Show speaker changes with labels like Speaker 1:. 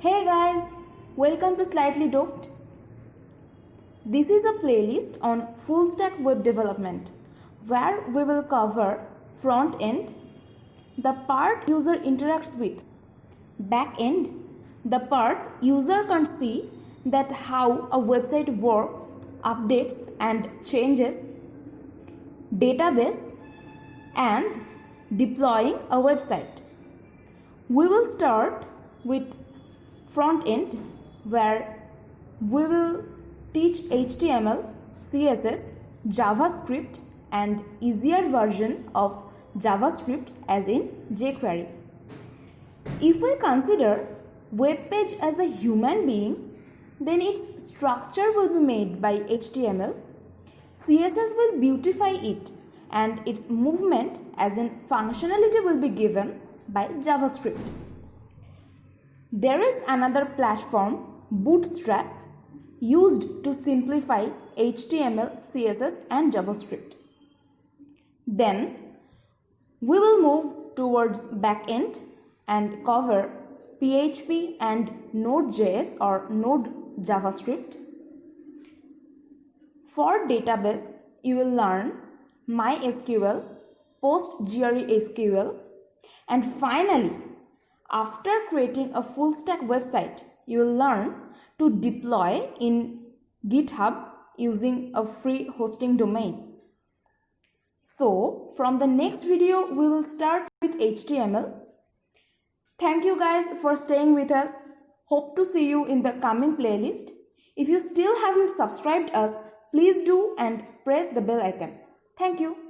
Speaker 1: Hey guys, welcome to Slightly Doped. This is a playlist on full stack web development where we will cover front end, the part user interacts with, back end, the part user can see that how a website works, updates and changes, database and deploying a website. We will start with front end where we will teach HTML, CSS, JavaScript and easier version of JavaScript as in jQuery. If we consider web page as a human being, then its structure will be made by HTML, CSS will beautify it and its movement as in functionality will be given by JavaScript. There is another platform, Bootstrap, used to simplify HTML, CSS and JavaScript. Then we will move towards backend and cover PHP and node.js or Node JavaScript. For database, you will learn MySQL, PostgreSQL, and finally, after creating a full stack website, you will learn to deploy in GitHub using a free hosting domain. So, from the next video, we will start with HTML. Thank you guys for staying with us. Hope to see you in the coming playlist. If you still haven't subscribed us, please do and press the bell icon. Thank you.